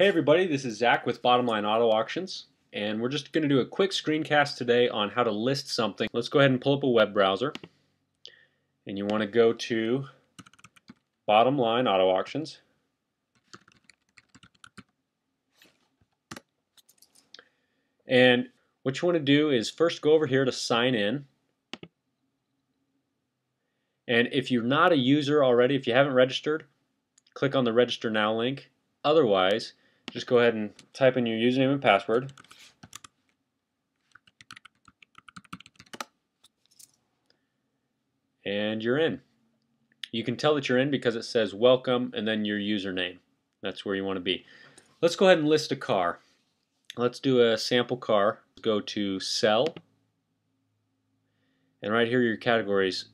Hey everybody, this is Zach with Bottom Line Auto Auctions, and we're just going to do a quick screencast today on how to list something. Let's go ahead and pull up a web browser, and you want to go to Bottom Line Auto Auctions. And what you want to do is first go over here to sign in. And if you're not a user already, if you haven't registered, click on the Register Now link. Otherwise, just go ahead and type in your username and password. And you're in. You can tell that you're in because it says welcome and then your username. That's where you want to be. Let's go ahead and list a car. Let's do a sample car. Go to sell, and right here are your categories.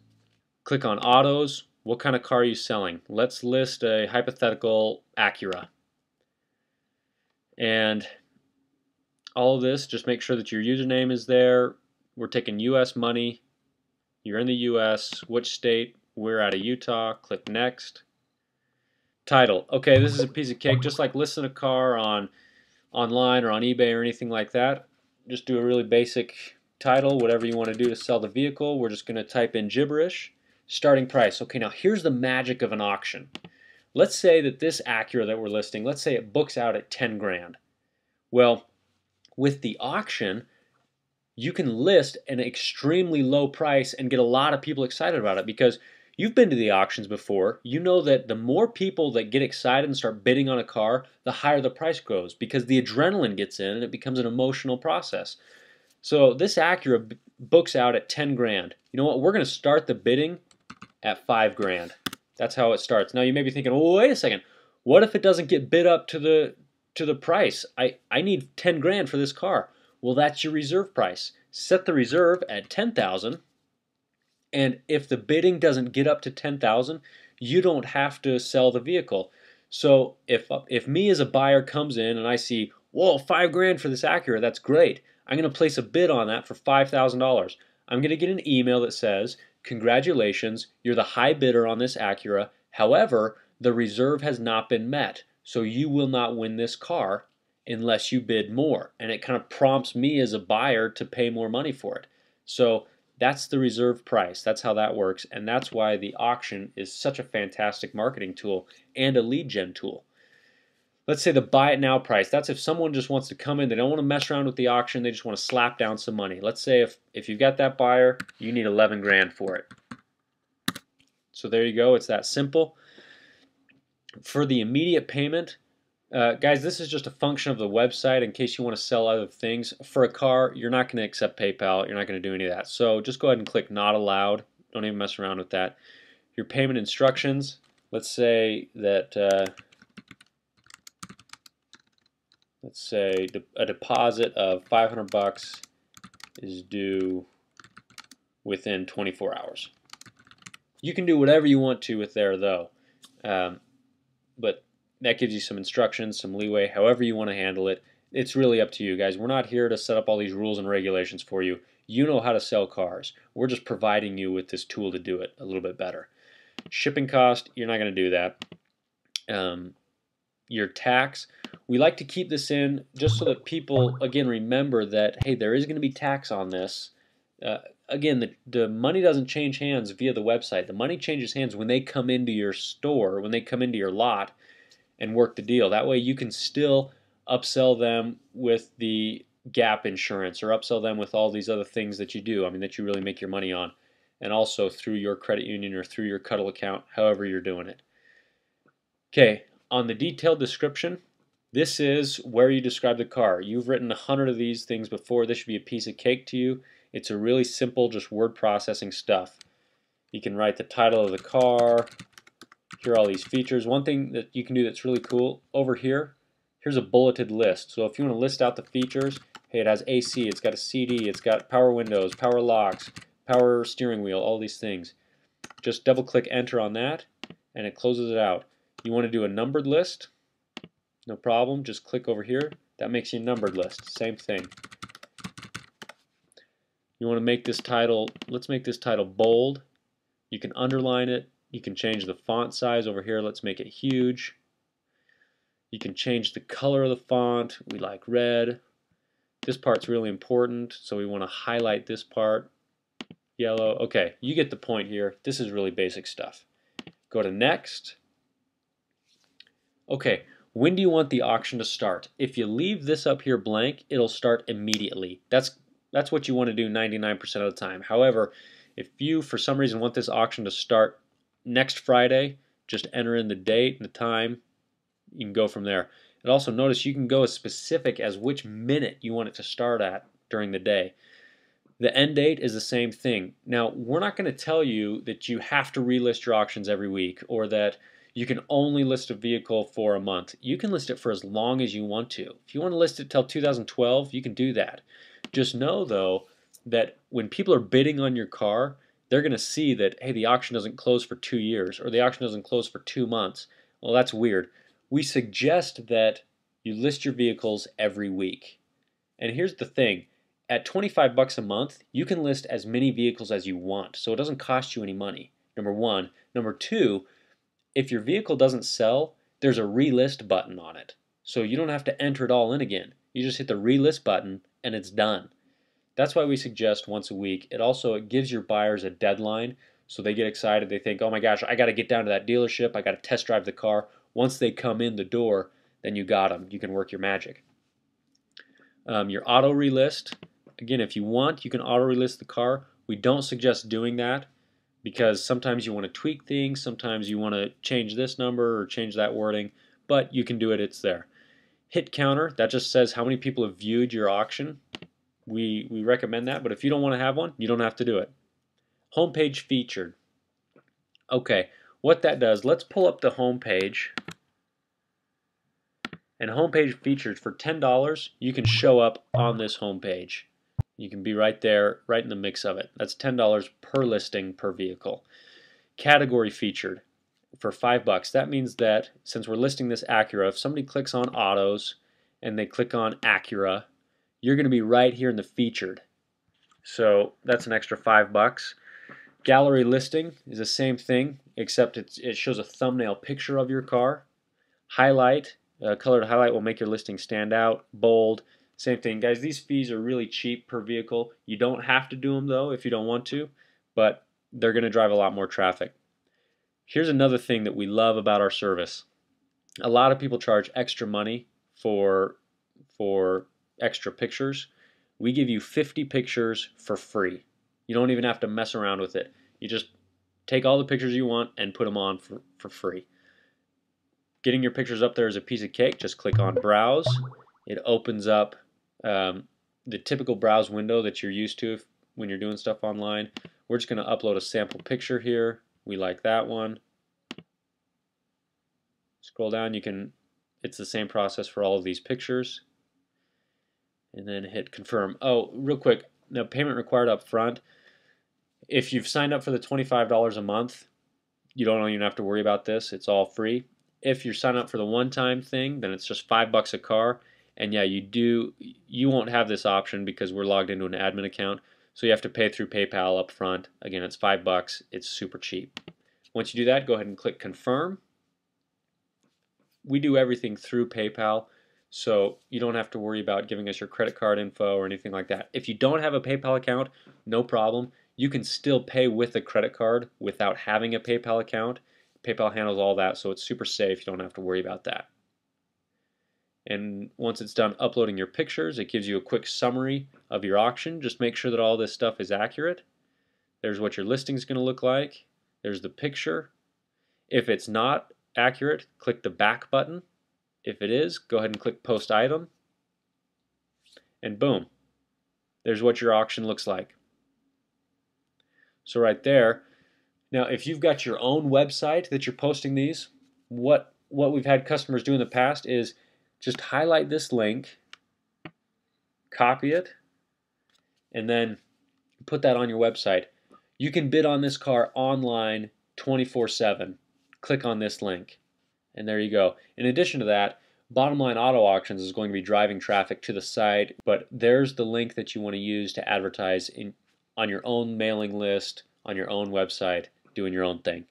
Click on autos. What kind of car are you selling? Let's list a hypothetical Acura. And all of this, just make sure that your username is there. We're taking US money. You're in the US. Which state? We're out of Utah. Click next. Title. Okay, this is a piece of cake. Just like listing a car online or on eBay or anything like that. Just do a really basic title, whatever you want to do to sell the vehicle. We're just going to type in gibberish. Starting price. Okay, now here's the magic of an auction. Let's say that this Acura that we're listing, let's say it books out at 10 grand. Well, with the auction, you can list an extremely low price and get a lot of people excited about it, because you've been to the auctions before. You know that the more people that get excited and start bidding on a car, the higher the price goes, because the adrenaline gets in and it becomes an emotional process. So this Acura books out at 10 grand. You know what? We're going to start the bidding at 5 grand. That's how it starts. Now you may be thinking, oh, wait a second. What if it doesn't get bid up to the price? I need 10 grand for this car. Well, that's your reserve price. Set the reserve at 10,000. And if the bidding doesn't get up to 10,000, you don't have to sell the vehicle. So if me as a buyer comes in and I see, whoa, 5 grand for this Acura, that's great. I'm going to place a bid on that for $5,000. I'm going to get an email that says, congratulations, you're the high bidder on this Acura. However, the reserve has not been met, so you will not win this car unless you bid more. And it kind of prompts me as a buyer to pay more money for it. So that's the reserve price. That's how that works, and that's why the auction is such a fantastic marketing tool and a lead gen tool. Let's say the buy it now price. That's if someone just wants to come in, they don't want to mess around with the auction, they just want to slap down some money. Let's say if you've got that buyer, you need 11 grand for it. So there you go, it's that simple. For the immediate payment, guys, this is just a function of the website in case you want to sell other things. For a car, you're not going to accept PayPal. You're not going to do any of that. So just go ahead and click not allowed. Don't even mess around with that. Your payment instructions, let's say that a deposit of $500 is due within 24 hours. You can do whatever you want to with there, though. But that gives you some instructions, some leeway, however you want to handle it. It's really up to you, guys. We're not here to set up all these rules and regulations for you. You know how to sell cars. We're just providing you with this tool to do it a little bit better. Shipping cost, you're not going to do that. Your tax, we like to keep this in just so that people, again, remember that, hey, there is going to be tax on this. Again, the money doesn't change hands via the website. The money changes hands when they come into your store, when they come into your lot and work the deal. That way you can still upsell them with the gap insurance or upsell them with all these other things that you do, that you really make your money on, and also through your credit union or through your Cuddle account, however you're doing it. Okay, on the detailed description, this is where you describe the car. You've written 100 of these things before. This should be a piece of cake to you. It's a really simple, just word processing stuff. You can write the title of the car. Here are all these features. One thing that you can do that's really cool, over here, here's a bulleted list. So if you want to list out the features, hey, it has AC, it's got a CD, it's got power windows, power locks, power steering wheel, all these things. Just double click enter on that and it closes it out. You want to do a numbered list? No problem, just click over here. That makes you a numbered list, same thing. You want to make this title, let's make this title bold. You can underline it. You can change the font size over here. Let's make it huge. You can change the color of the font. We like red. This part's really important, so we want to highlight this part. Yellow. Okay, you get the point here. This is really basic stuff. Go to next. Okay, when do you want the auction to start? If you leave this up here blank, it'll start immediately. That's what you want to do 99% of the time. However, if you for some reason want this auction to start next Friday, just enter in the date and the time. You can go from there. And also notice you can go as specific as which minute you want it to start at during the day. The end date is the same thing. Now, we're not going to tell you that you have to relist your auctions every week or that you can only list a vehicle for a month. You can list it for as long as you want to. If you want to list it till 2012, you can do that. Just know, though, that when people are bidding on your car, they're going to see that, hey, the auction doesn't close for 2 years or the auction doesn't close for 2 months. Well, that's weird. We suggest that you list your vehicles every week. And here's the thing. At 25 bucks a month, you can list as many vehicles as you want, so it doesn't cost you any money, number one. Number two, if your vehicle doesn't sell, there's a relist button on it. So you don't have to enter it all in again. You just hit the relist button and it's done. That's why we suggest once a week. It gives your buyers a deadline, so they get excited. They think, oh my gosh, I got to get down to that dealership. I got to test drive the car. Once they come in the door, then you got them. You can work your magic. Your auto relist. Again, if you want, you can auto relist the car. We don't suggest doing that because sometimes you want to tweak things, sometimes you want to change this number or change that wording, but you can do it, it's there. Hit counter, that just says how many people have viewed your auction. We recommend that, but if you don't want to have one, you don't have to do it. Homepage featured. Okay, what that does, let's pull up the homepage. And homepage featured for $10, you can show up on this homepage. You can be right there, right in the mix of it. That's $10 per listing per vehicle. Category featured for $5. That means that since we're listing this Acura, if somebody clicks on autos and they click on Acura, you're going to be right here in the featured. So that's an extra $5. Gallery listing is the same thing, except it shows a thumbnail picture of your car. Highlight, colored highlight will make your listing stand out. Bold. Same thing, guys. These fees are really cheap per vehicle. You don't have to do them though if you don't want to, but they're going to drive a lot more traffic. Here's another thing that we love about our service. A lot of people charge extra money for extra pictures. We give you 50 pictures for free. You don't even have to mess around with it. You just take all the pictures you want and put them on for free. Getting your pictures up there is a piece of cake. Just click on Browse. It opens up the typical browse window that you're used to when you're doing stuff online. We're just going to upload a sample picture here. We like that one. Scroll down. It's the same process for all of these pictures. And then hit confirm. Oh, real quick, now payment required up front. If you've signed up for the $25 a month, you don't even have to worry about this. It's all free. If you're signing up for the one-time thing, then it's just $5 a car. And yeah, you won't have this option because we're logged into an admin account. So you have to pay through PayPal up front. Again, it's $5. It's super cheap. Once you do that, go ahead and click confirm. We do everything through PayPal, so you don't have to worry about giving us your credit card info or anything like that. If you don't have a PayPal account, no problem. You can still pay with a credit card without having a PayPal account. PayPal handles all that, so it's super safe. You don't have to worry about that. And once it's done uploading your pictures, it gives you a quick summary of your auction. Just make sure that all this stuff is accurate. There's what your listing is going to look like. There's the picture. If it's not accurate, click the back button. If it is, go ahead and click post item. And boom, there's what your auction looks like. So right there. Now, if you've got your own website that you're posting these, what we've had customers do in the past is just highlight this link, copy it, and then put that on your website. You can bid on this car online 24/7. Click on this link, and there you go. In addition to that, BottomLine Auto Auctions is going to be driving traffic to the site, but there's the link that you want to use to advertise on your own mailing list, on your own website, doing your own thing.